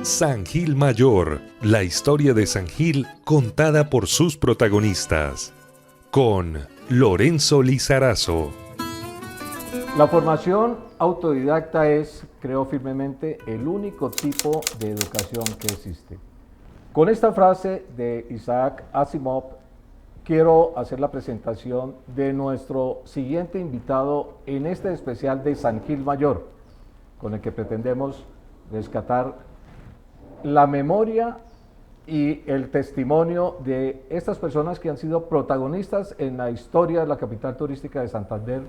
San Gil Mayor, la historia de San Gil contada por sus protagonistas, con Lorenzo Lizarazo. La formación autodidacta es, creo firmemente, el único tipo de educación que existe. Con esta frase de Isaac Asimov, quiero hacer la presentación de nuestro siguiente invitado en este especial de San Gil Mayor, con el que pretendemos rescatar la memoria y el testimonio de estas personas que han sido protagonistas en la historia de la capital turística de Santander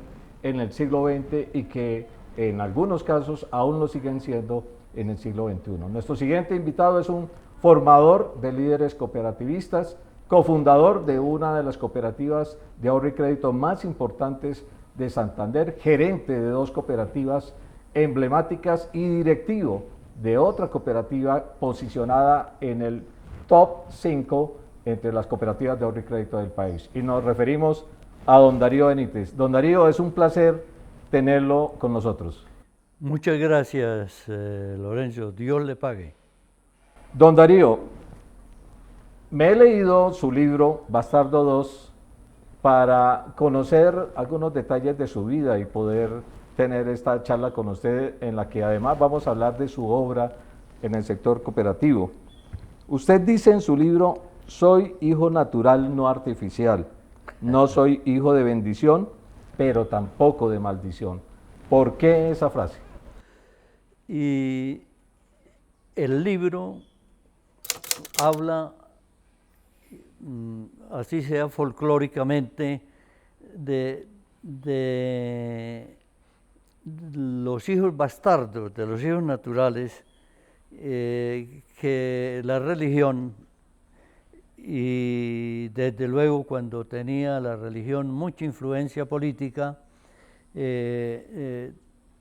en el siglo XX y que en algunos casos aún lo siguen siendo en el siglo XXI. Nuestro siguiente invitado es un formador de líderes cooperativistas, cofundador de una de las cooperativas de ahorro y crédito más importantes de Santander, gerente de 2 cooperativas emblemáticas y directivo de otra cooperativa posicionada en el top 5 entre las cooperativas de ahorro y crédito del país. Y nos referimos a don Darío Benítez. Don Darío, es un placer tenerlo con nosotros. Muchas gracias, Lorenzo. Dios le pague. Don Darío, me he leído su libro, Bastardo 2, para conocer algunos detalles de su vida y poder tener esta charla con usted, en la que además vamos a hablar de su obra en el sector cooperativo. Usted dice en su libro: soy hijo natural, no artificial. No soy hijo de bendición, pero tampoco de maldición. ¿Por qué esa frase? Y el libro habla, así sea folclóricamente, de los hijos bastardos, de los hijos naturales, que la religión, y desde luego cuando tenía la religión mucha influencia política,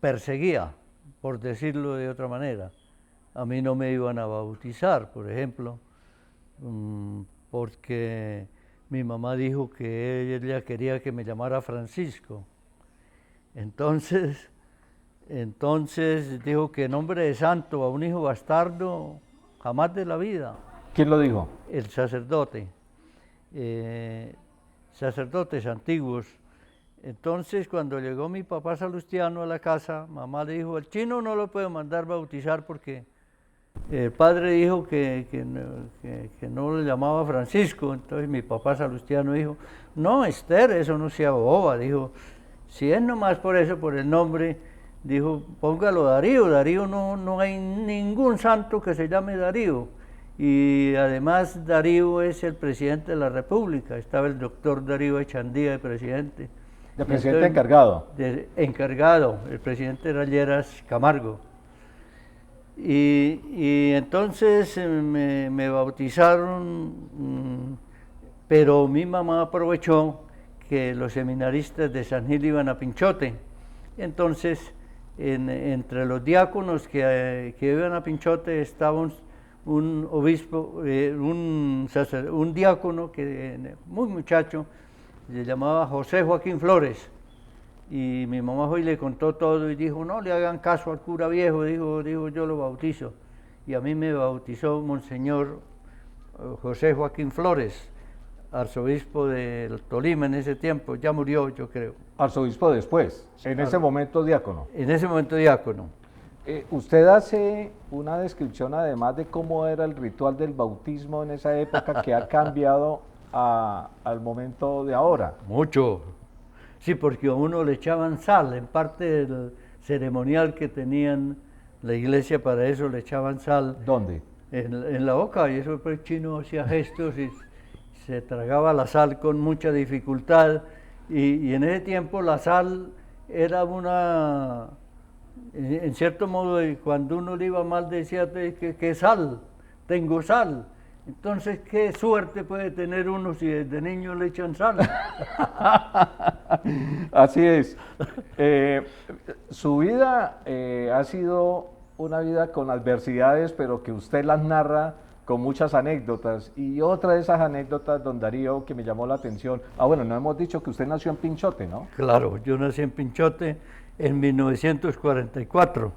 perseguía, por decirlo de otra manera. A mí no me iban a bautizar, por ejemplo, porque mi mamá dijo que ella quería que me llamara Francisco. Entonces dijo que nombre de santo a un hijo bastardo, jamás de la vida. ¿Quién lo dijo? El sacerdote, sacerdotes antiguos. Entonces, cuando llegó mi papá Salustiano a la casa, mamá le dijo: el chino no lo puede mandar bautizar porque el padre dijo que no lo llamaba Francisco. Entonces mi papá Salustiano dijo: no, Esther, eso no sea boba. Dijo: si es nomás por eso, por el nombre, dijo, póngalo Darío. Darío no hay ningún santo que se llame Darío. Y además Darío es el presidente de la República. Estaba el doctor Darío Echandía de presidente. ¿De presidente encargado? Encargado, el presidente era Lleras Camargo. Y entonces me bautizaron, pero mi mamá aprovechó que los seminaristas de San Gil iban a Pinchote. Entonces, entre los diáconos que iban a Pinchote estaba un obispo, un diácono muy muchacho, se llamaba José Joaquín Flores. Y mi mamá hoy le contó todo y dijo: no le hagan caso al cura viejo, dijo yo lo bautizo. Y a mí me bautizó Monseñor José Joaquín Flores, arzobispo de Tolima en ese tiempo, ya murió, yo creo. Arzobispo después, en ese momento diácono. En ese momento diácono. Usted hace una descripción además de cómo era el ritual del bautismo en esa época, que ha cambiado al momento de ahora. Mucho. Sí, porque a uno le echaban sal, en parte del ceremonial que tenían la iglesia para eso le echaban sal. ¿Dónde? En la boca, y eso el chino hacía gestos y se tragaba la sal con mucha dificultad. Y en ese tiempo la sal era en cierto modo, cuando uno le iba mal decía que sal, tengo sal. Entonces, ¿qué suerte puede tener uno si desde niño le echan sal? Así es. Su vida ha sido una vida con adversidades, pero que usted las narra con muchas anécdotas. Y otra de esas anécdotas, don Darío, que me llamó la atención. Bueno, no hemos dicho que usted nació en Pinchote, ¿no? Claro, yo nací en Pinchote en 1944.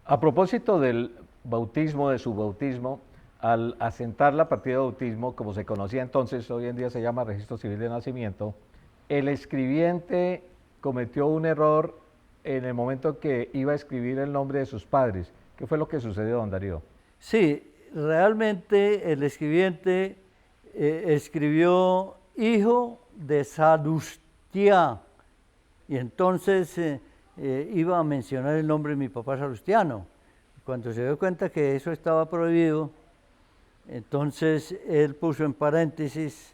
A propósito del bautismo, de su bautismo, al asentar la partida de bautismo, como se conocía entonces, hoy en día se llama registro civil de nacimiento, el escribiente cometió un error en el momento que iba a escribir el nombre de sus padres. ¿Qué fue lo que sucedió, don Darío? Sí, realmente el escribiente escribió hijo de Salustián, y entonces iba a mencionar el nombre de mi papá Salustiano. Cuando se dio cuenta que eso estaba prohibido, entonces él puso en paréntesis,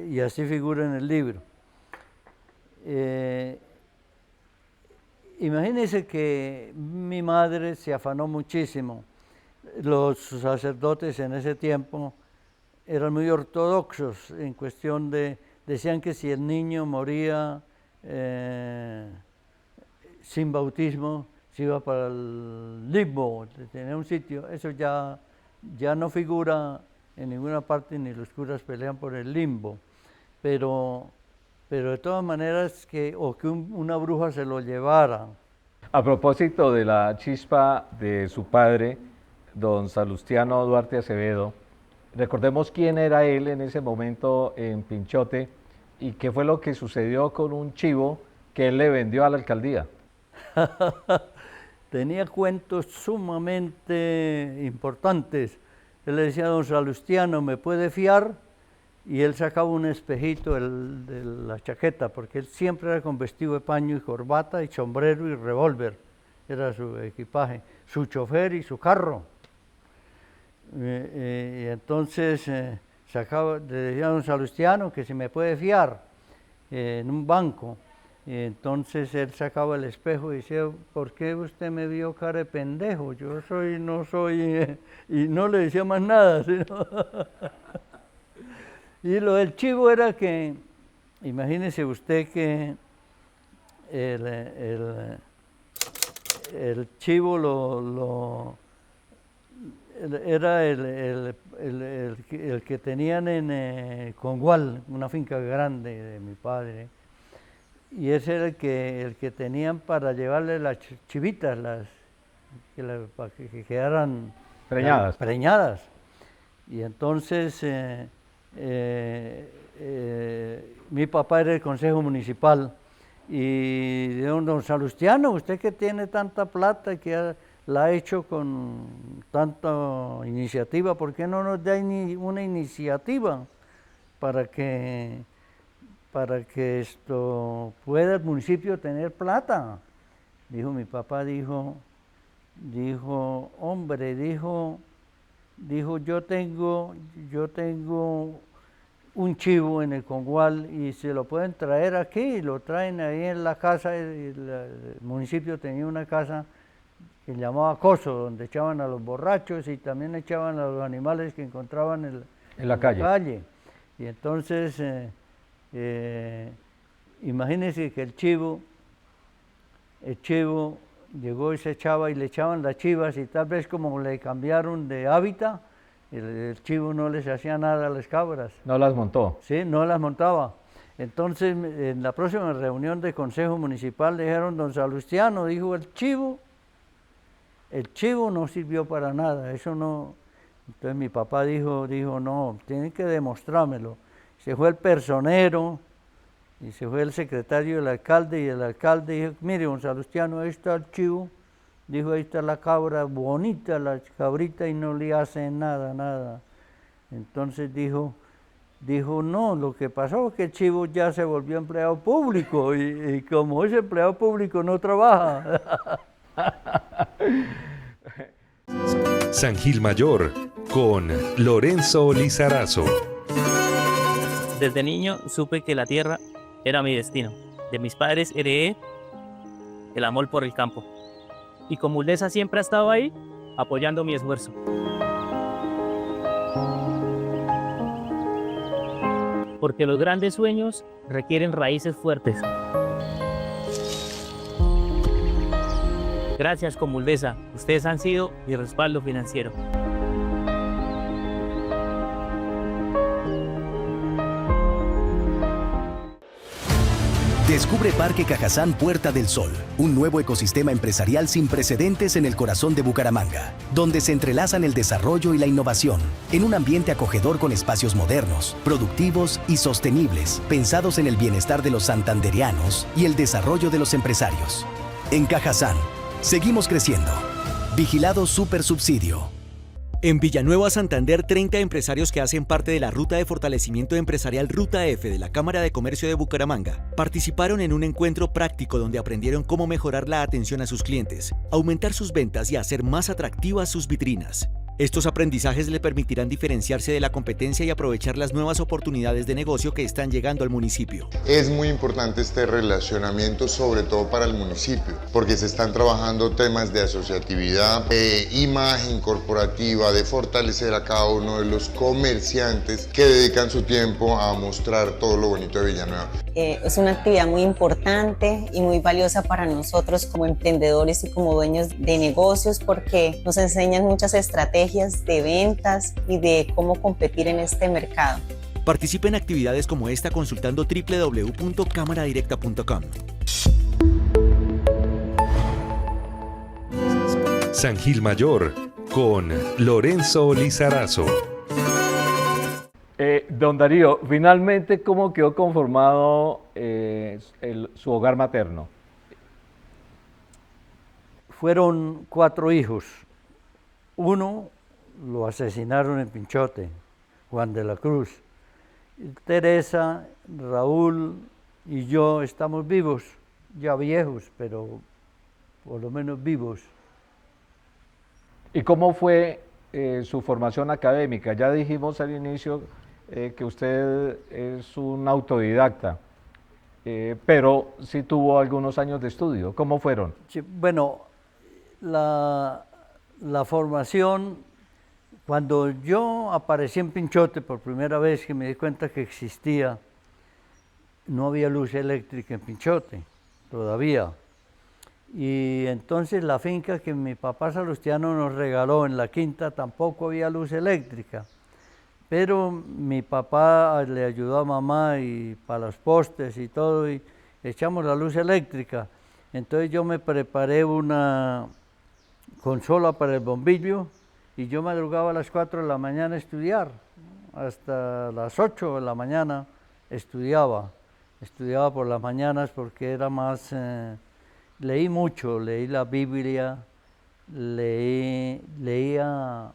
y así figura en el libro. Imagínense que mi madre se afanó muchísimo. Los sacerdotes en ese tiempo eran muy ortodoxos en cuestión de, decían que si el niño moría sin bautismo, se iba para el limbo, tenía un sitio, eso ya no figura en ninguna parte, ni los curas pelean por el limbo, pero de todas maneras o que una bruja se lo llevara. A propósito de la chispa de su padre, don Salustiano Duarte Acevedo, recordemos quién era él en ese momento en Pinchote y qué fue lo que sucedió con un chivo que él le vendió a la alcaldía. Tenía cuentos sumamente importantes. Él le decía a don Salustiano, ¿me puede fiar? Y él sacaba un espejito de la chaqueta, porque él siempre era con vestido de paño y corbata y sombrero y revólver. Era su equipaje, su chofer y su carro. Y entonces le decía a don Salustiano que si me puede fiar en un banco. Y entonces él sacaba el espejo y decía, ¿por qué usted me vio cara de pendejo? Yo no soy, y no le decía más nada, sino y lo del chivo era que, imagínese usted que el chivo era el que tenían en Congual, una finca grande de mi padre, y ese era el que tenían para llevarle las chivitas, para que quedaran preñadas. Y entonces mi papá era el consejo municipal y de don Salustiano, usted que tiene tanta plata que la ha hecho con tanta iniciativa, ¿por qué no nos da una iniciativa para que esto pueda el municipio tener plata? Dijo mi papá, dijo, yo tengo un chivo en el Congual y se lo pueden traer aquí, lo traen ahí en la casa. El municipio tenía una casa que llamaba Coso, donde echaban a los borrachos y también echaban a los animales que encontraban en la calle. Y entonces, imagínense que el chivo llegó y se echaba y le echaban las chivas, y tal vez como le cambiaron de hábitat, el chivo no les hacía nada a las cabras. ¿No las montó? Sí, no las montaba. Entonces, en la próxima reunión de consejo municipal le dijeron, don Salustiano, dijo, el chivo no sirvió para nada, eso no. Entonces mi papá dijo, no, tienen que demostrármelo. Se fue el personero y se fue el secretario del alcalde, y el alcalde dijo, mire, don Salustiano, ahí está el chivo. Dijo, ahí está la cabra, bonita la cabrita, y no le hace nada. Entonces dijo, no, lo que pasó es que el chivo ya se volvió empleado público, y como ese empleado público no trabaja. San Gil Mayor con Lorenzo Lizarazo. Desde niño supe que la tierra era mi destino. De mis padres heredé el amor por el campo. Y como Urdesa siempre ha estado ahí, apoyando mi esfuerzo. Porque los grandes sueños requieren raíces fuertes. Gracias, Comuldesa. Ustedes han sido mi respaldo financiero. Descubre Parque Cajazán Puerta del Sol, un nuevo ecosistema empresarial sin precedentes en el corazón de Bucaramanga, donde se entrelazan el desarrollo y la innovación, en un ambiente acogedor con espacios modernos, productivos y sostenibles, pensados en el bienestar de los santandereanos y el desarrollo de los empresarios. En Cajazán, seguimos creciendo. Vigilado Supersubsidio. En Villanueva, Santander, 30 empresarios que hacen parte de la Ruta de Fortalecimiento Empresarial Ruta F de la Cámara de Comercio de Bucaramanga participaron en un encuentro práctico donde aprendieron cómo mejorar la atención a sus clientes, aumentar sus ventas y hacer más atractivas sus vitrinas. Estos aprendizajes le permitirán diferenciarse de la competencia y aprovechar las nuevas oportunidades de negocio que están llegando al municipio. Es muy importante este relacionamiento, sobre todo para el municipio, porque se están trabajando temas de asociatividad, de imagen corporativa, de fortalecer a cada uno de los comerciantes que dedican su tiempo a mostrar todo lo bonito de Villanueva. Es una actividad muy importante y muy valiosa para nosotros como emprendedores y como dueños de negocios, porque nos enseñan muchas estrategias de ventas y de cómo competir en este mercado. Participe en actividades como esta consultando www.cámaradirecta.com. San Gil Mayor con Lorenzo Lizarazo. Don Darío, finalmente, ¿cómo quedó conformado su hogar materno? Fueron 4 hijos. Uno lo asesinaron en Pinchote, Juan de la Cruz. Teresa, Raúl y yo estamos vivos, ya viejos, pero por lo menos vivos. ¿Y cómo fue su formación académica? Ya dijimos al inicio que usted es un autodidacta, pero sí tuvo algunos años de estudio. ¿Cómo fueron? Sí, bueno, la formación, cuando yo aparecí en Pinchote por primera vez, que me di cuenta que existía, no había luz eléctrica en Pinchote todavía. Y entonces la finca que mi papá Salustiano nos regaló en la quinta tampoco había luz eléctrica. Pero mi papá le ayudó a mamá y para los postes y todo, y echamos la luz eléctrica. Entonces yo me preparé una consola para el bombillo y yo madrugaba a las 4 de la mañana a estudiar, hasta las 8 de la mañana estudiaba por las mañanas porque era más, leí mucho, leí la Biblia, leía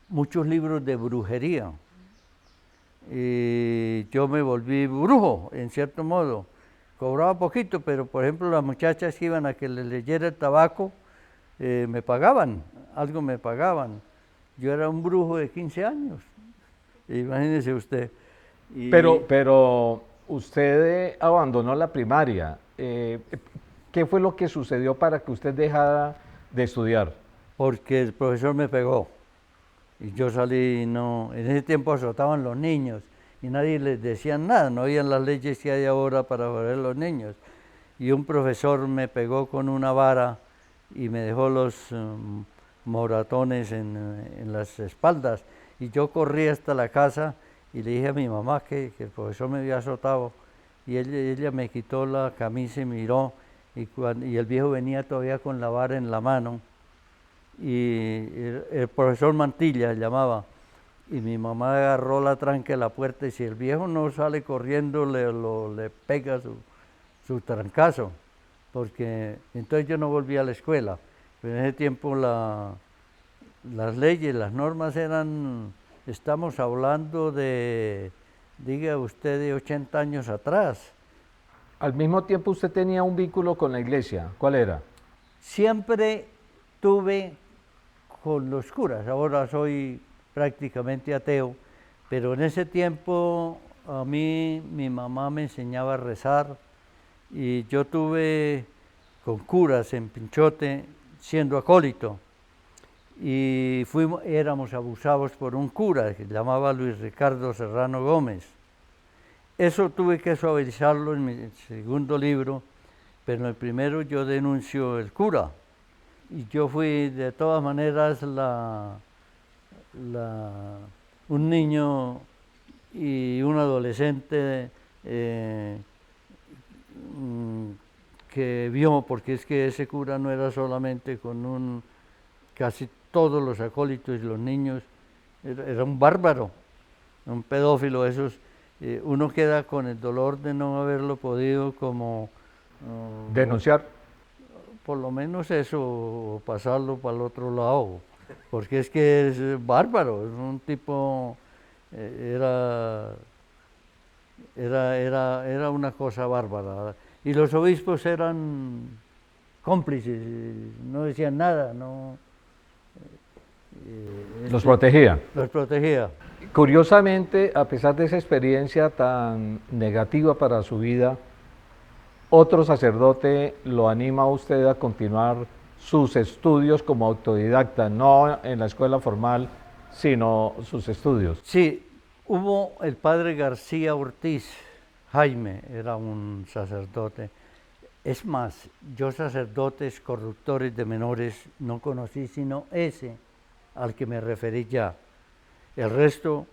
muchos libros de brujería y yo me volví brujo en cierto modo. Cobraba poquito, pero por ejemplo las muchachas que iban a que les leyera el tabaco, me pagaban, algo me pagaban. Yo era un brujo de 15 años, imagínese usted. Pero usted abandonó la primaria. ¿Qué fue lo que sucedió para que usted dejara de estudiar? Porque el profesor me pegó y yo salí y no, en ese tiempo azotaban los niños y nadie les decía nada, no habían las leyes que hay ahora para joder a los niños. Y un profesor me pegó con una vara y me dejó los moratones en las espaldas. Y yo corrí hasta la casa y le dije a mi mamá que el profesor me había azotado. Y ella me quitó la camisa y miró, y el viejo venía todavía con la vara en la mano. Y el profesor Mantilla llamaba. Y mi mamá agarró la tranca de la puerta y si el viejo no sale corriendo le pega su trancazo, porque entonces yo no volví a la escuela. Pero en ese tiempo las leyes, las normas eran, estamos hablando de, diga usted, de 80 años atrás. Al mismo tiempo usted tenía un vínculo con la iglesia, ¿cuál era? Siempre tuve con los curas, ahora soy prácticamente ateo, pero en ese tiempo a mí mi mamá me enseñaba a rezar y yo tuve con curas en Pinchote siendo acólito y éramos abusados por un cura que se llamaba Luis Ricardo Serrano Gómez. Eso tuve que suavizarlo en mi segundo libro, pero en el primero yo denuncio el cura y yo fui de todas maneras un niño y un adolescente eh, que vio, porque es que ese cura no era solamente con casi todos los acólitos y los niños, era un bárbaro, un pedófilo. Uno queda con el dolor de no haberlo podido como Denunciar. por lo menos eso, o pasarlo para el otro lado, porque es que es bárbaro, es un tipo, era una cosa bárbara. Y los obispos eran cómplices, no decían nada, no. Los protegía. Los protegía. Curiosamente, a pesar de esa experiencia tan negativa para su vida, otro sacerdote lo anima a usted a continuar sus estudios como autodidacta, no en la escuela formal, sino sus estudios. Sí, hubo el padre García Ortiz, Jaime, era un sacerdote. Es más, yo sacerdotes corruptores de menores no conocí sino ese al que me referí ya. El resto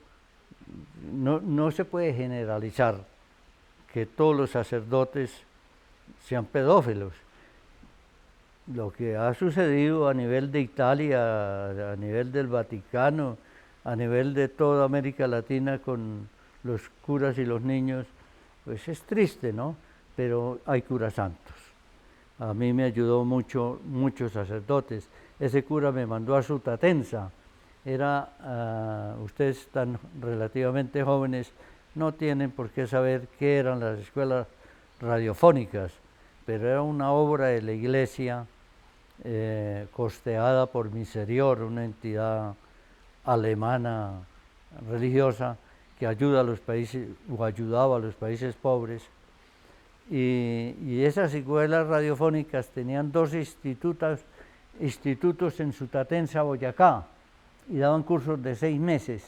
no se puede generalizar que todos los sacerdotes sean pedófilos. Lo que ha sucedido a nivel de Italia, a nivel del Vaticano, a nivel de toda América Latina con los curas y los niños, pues es triste, ¿no? Pero hay curas santos. A mí me ayudó mucho, muchos sacerdotes. Ese cura me mandó a Sutatensa. Ustedes tan relativamente jóvenes no tienen por qué saber qué eran las escuelas radiofónicas, pero era una obra de la iglesia costeada por Miserior, una entidad alemana religiosa que ayuda a los países, o ayudaba a los países pobres. Y esas escuelas radiofónicas tenían dos institutos en Sutatensa, Boyacá, y daban cursos de 6 meses.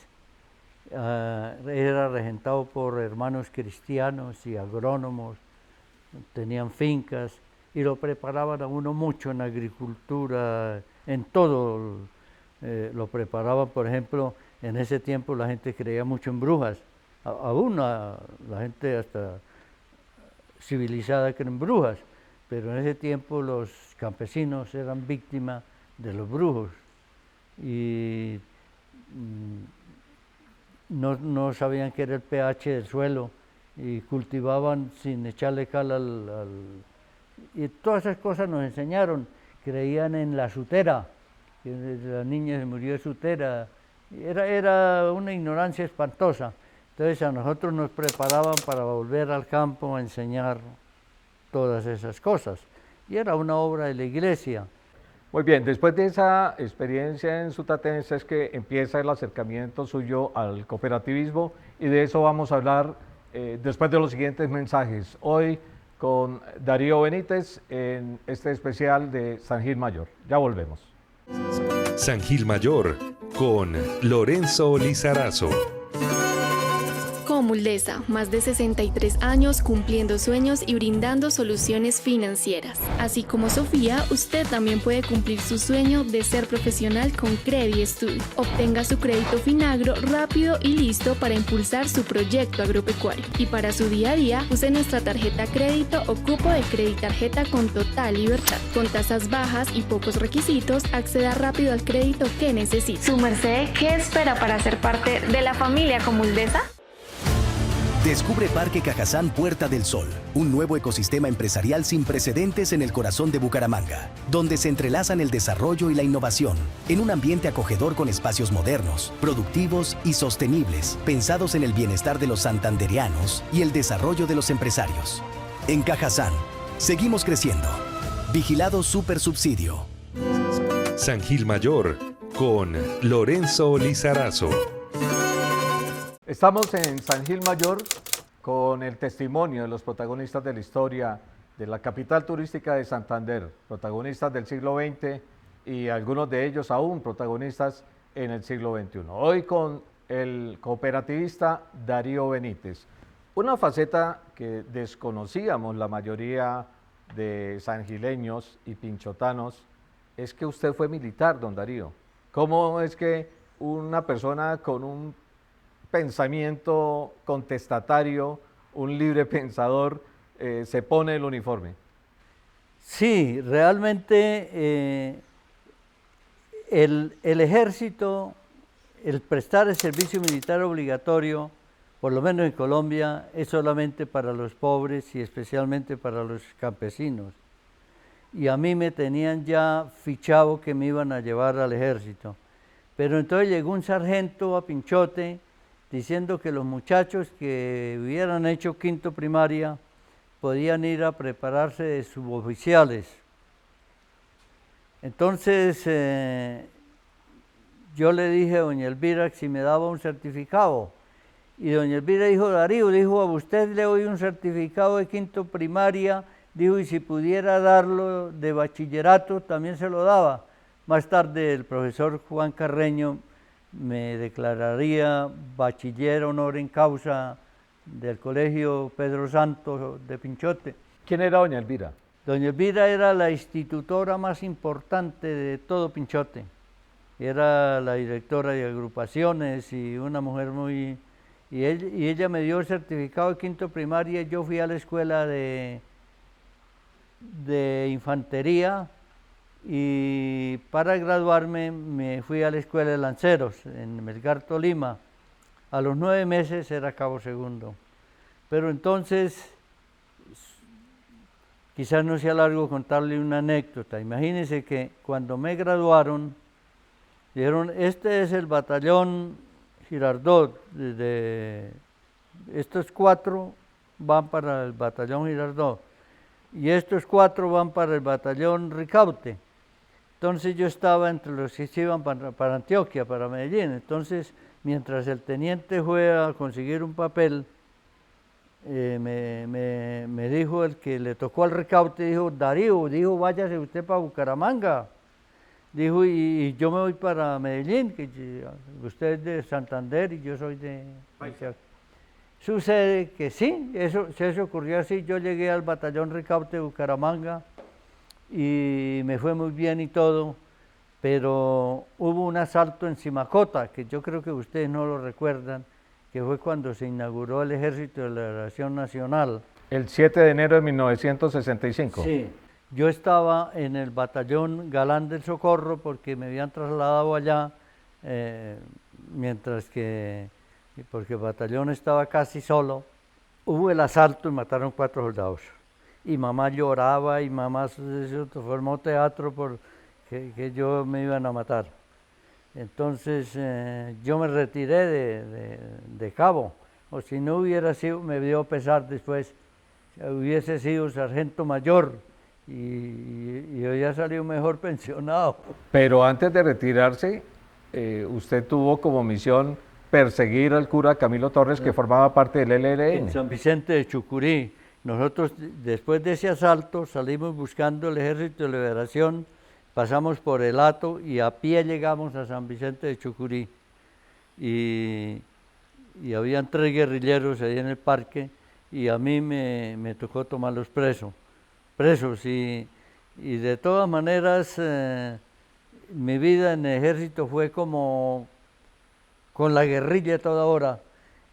Era regentado por hermanos cristianos y agrónomos, tenían fincas y lo preparaban a uno mucho en agricultura, en todo. Lo preparaban, por ejemplo, en ese tiempo la gente creía mucho en brujas, aún la gente hasta civilizada cree en brujas, pero en ese tiempo los campesinos eran víctimas de los brujos y no sabían qué era el pH del suelo y cultivaban sin echarle cal y todas esas cosas nos enseñaron. Creían en la sutera, que la niña se murió de sutera, era una ignorancia espantosa. Entonces a nosotros nos preparaban para volver al campo a enseñar todas esas cosas y era una obra de la iglesia. Muy bien, después de esa experiencia en Sutatensa es que empieza el acercamiento suyo al cooperativismo y de eso vamos a hablar después de los siguientes mensajes. Hoy con Darío Benítez en este especial de San Gil Mayor. Ya volvemos. San Gil Mayor con Lorenzo Lizarazo. Comuldesa, más de 63 años cumpliendo sueños y brindando soluciones financieras. Así como Sofía, usted también puede cumplir su sueño de ser profesional con Credit Studio. Obtenga su crédito Finagro rápido y listo para impulsar su proyecto agropecuario. Y para su día a día, use nuestra tarjeta crédito o cupo de Creditarjeta con total libertad. Con tasas bajas y pocos requisitos, acceda rápido al crédito que necesita. Su merced, ¿qué espera para ser parte de la familia Comuldesa? Descubre Parque Cajazán Puerta del Sol, un nuevo ecosistema empresarial sin precedentes en el corazón de Bucaramanga, donde se entrelazan el desarrollo y la innovación, en un ambiente acogedor con espacios modernos, productivos y sostenibles, pensados en el bienestar de los santandereanos y el desarrollo de los empresarios. En Cajazán, seguimos creciendo. Vigilado Supersubsidio. San Gil Mayor con Lorenzo Lizarazo. Estamos en San Gil Mayor con el testimonio de los protagonistas de la historia de la capital turística de Santander, protagonistas del siglo XX y algunos de ellos aún protagonistas en el siglo XXI. Hoy con el cooperativista Darío Benítez. Una faceta que desconocíamos la mayoría de sangileños y pinchotanos es que usted fue militar, don Darío. ¿Cómo es que una persona con un pensamiento contestatario un libre pensador se pone el uniforme. Sí, realmente el ejército, el prestar el servicio militar obligatorio, por lo menos en Colombia, es solamente para los pobres y especialmente para los campesinos. Y a mí me tenían ya fichado que me iban a llevar al ejército. Pero entonces llegó un sargento a Pinchote diciendo que los muchachos que hubieran hecho quinto primaria podían ir a prepararse de suboficiales. Entonces yo le dije a doña Elvira que si me daba un certificado. Y doña Elvira dijo, Darío, dijo, a usted le doy un certificado de quinto primaria, dijo, y si pudiera darlo de bachillerato también se lo daba. Más tarde el profesor Juan Carreño me declararía bachiller honor en causa del Colegio Pedro Santos de Pinchote. ¿Quién era doña Elvira? Doña Elvira era la institutora más importante de todo Pinchote. Era la directora de agrupaciones y una mujer muy... Y ella me dio el certificado de quinto primaria. Yo fui a la escuela de infantería y para graduarme me fui a la escuela de lanceros en Melgar, Tolima. A los 9 meses era cabo segundo. Pero entonces, quizás no sea largo contarle una anécdota. Imagínense que cuando me graduaron, dijeron, este es el batallón Girardot, estos 4 van para el batallón Girardot y estos 4 van para el batallón Ricaute. Entonces yo estaba entre los que se iban para Antioquia, para Medellín. Entonces, mientras el teniente fue a conseguir un papel, me dijo el que le tocó al Ricaute, dijo, Darío, dijo, váyase usted para Bucaramanga. Dijo, y yo me voy para Medellín, que usted es de Santander y yo soy de... Sucede que sí, eso ocurrió así. Yo llegué al batallón Ricaute de Bucaramanga y me fue muy bien y todo, pero hubo un asalto en Simacota, que yo creo que ustedes no lo recuerdan, que fue cuando se inauguró el Ejército de Liberación Nacional. El 7 de enero de 1965. Sí. Yo estaba en el batallón Galán del Socorro porque me habían trasladado allá, porque el batallón estaba casi solo. Hubo el asalto y mataron 4 soldados. Y mamá lloraba y mamá se formó teatro porque yo me iban a matar. Entonces yo me retiré de cabo, o si no hubiera sido, me dio pesar después, hubiese sido sargento mayor. Y yo ya salí mejor pensionado. Pero antes de retirarse, usted tuvo como misión perseguir al cura Camilo Torres, que formaba parte del ELN. En San Vicente de Chucurí. Nosotros, después de ese asalto, salimos buscando el Ejército de Liberación, pasamos por el Hato y a pie llegamos a San Vicente de Chucurí. Y habían 3 guerrilleros ahí en el parque y a mí me tocó tomarlos presos y de todas maneras mi vida en el ejército fue como con la guerrilla toda hora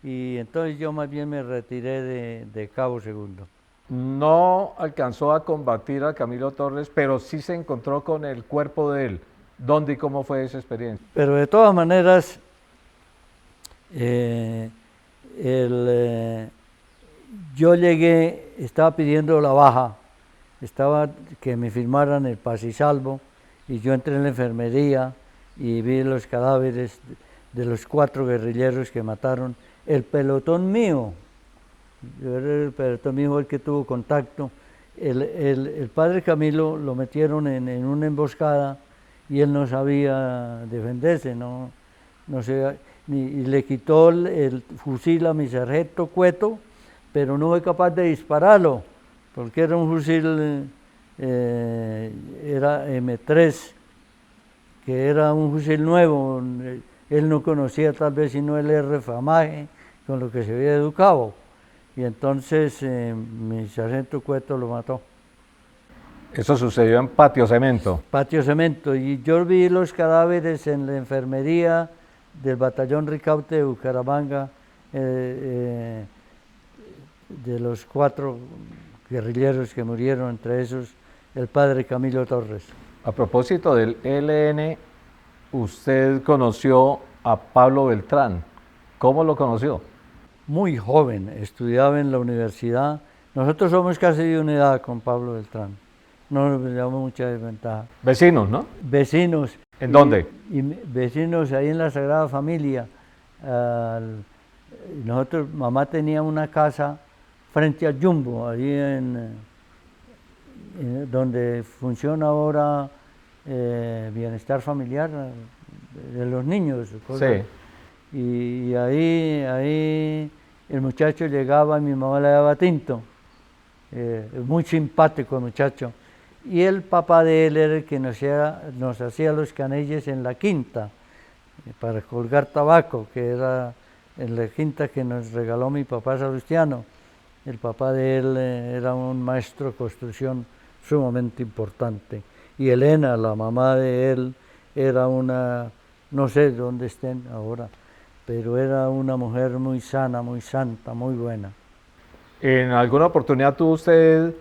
y entonces yo más bien me retiré de cabo segundo. No alcanzó a combatir a Camilo Torres, pero sí se encontró con el cuerpo de él. ¿Dónde y cómo fue esa experiencia? Pero de todas maneras yo llegué, estaba pidiendo la baja, estaba que me firmaran el paz y salvo y yo entré en la enfermería y vi los cadáveres de los 4 guerrilleros que mataron. El pelotón mío, el pelotón mío fue el que tuvo contacto. El padre Camilo lo metieron en una emboscada y él no sabía defenderse, no sabía, y le quitó el fusil a mi sargento Cueto, pero no fue capaz de dispararlo, porque era un fusil, era M3, que era un fusil nuevo, él no conocía tal vez sino el R-Famaje, con lo que se había educado, y entonces mi sargento Cueto lo mató. Eso sucedió en Patio Cemento. Patio Cemento, y yo vi los cadáveres en la enfermería del batallón Ricaute de Bucaramanga, de los 4 guerrilleros que murieron, entre esos el padre Camilo Torres. A propósito del ELN, usted conoció a Pablo Beltrán. ¿Cómo lo conoció? Muy joven, estudiaba en la universidad. Nosotros somos casi de una edad con Pablo Beltrán. No nos llevamos mucha desventaja. Vecinos, ¿no? Vecinos. ¿En dónde? Y vecinos ahí en la Sagrada Familia. Nosotros, mamá tenía una casa frente al Jumbo, ahí donde funciona ahora bienestar familiar de los niños. Sí. Y ahí el muchacho llegaba y mi mamá le daba tinto. Muy simpático el muchacho. Y el papá de él era el que nos hacía los canelles en la quinta, para colgar tabaco, que era en la quinta que nos regaló mi papá Salustiano. El papá de él era un maestro de construcción sumamente importante. Y Elena, la mamá de él, era una, no sé dónde estén ahora, pero era una mujer muy sana, muy santa, muy buena. ¿En alguna oportunidad tuvo usted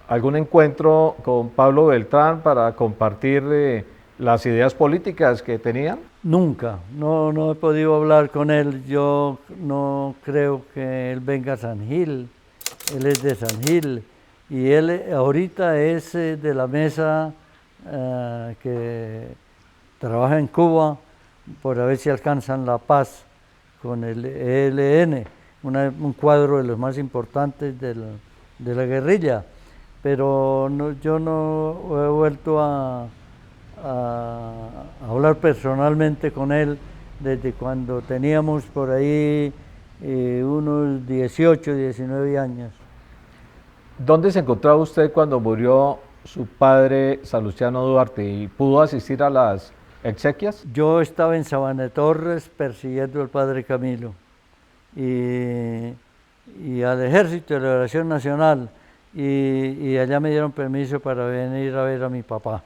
algún encuentro con Pablo Beltrán para compartir las ideas políticas que tenían? Nunca, no he podido hablar con él. Yo no creo que él venga a San Gil. Él es de San Gil y él ahorita es de la mesa que trabaja en Cuba por a ver si alcanzan la paz con el ELN, un cuadro de los más importantes de la guerrilla. Pero yo no he vuelto a hablar personalmente con él desde cuando teníamos por ahí unos 18, 19 años. ¿Dónde se encontraba usted cuando murió su padre Salustiano Duarte y pudo asistir a las exequias? Yo estaba en Sabana de Torres persiguiendo al padre Camilo y al Ejército de Liberación Nacional y allá me dieron permiso para venir a ver a mi papá.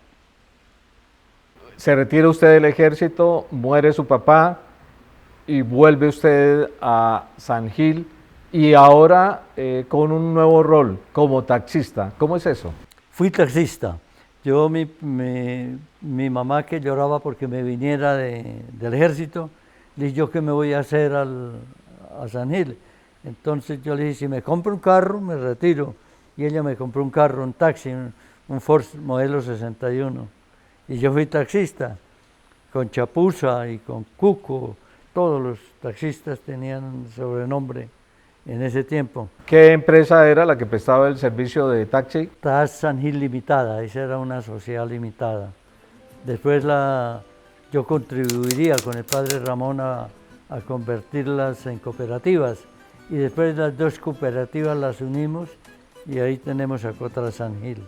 Se retira usted del ejército, muere su papá y vuelve usted a San Gil y ahora con un nuevo rol como taxista. ¿Cómo es eso? Fui taxista. Yo, mi mamá que lloraba porque me viniera del ejército, le dije yo qué me voy a hacer a San Gil. Entonces yo le dije, si me compro un carro, me retiro. Y ella me compró un carro, un taxi, un Ford modelo 61. Y yo fui taxista, con chapuza y con cuco. Todos los taxistas tenían sobrenombre en ese tiempo. ¿Qué empresa era la que prestaba el servicio de taxi? TAS San Gil Limitada, esa era una sociedad limitada. Después yo contribuiría con el padre Ramón a convertirlas en cooperativas. Y después las 2 cooperativas las unimos y ahí tenemos a Cotra San Gil.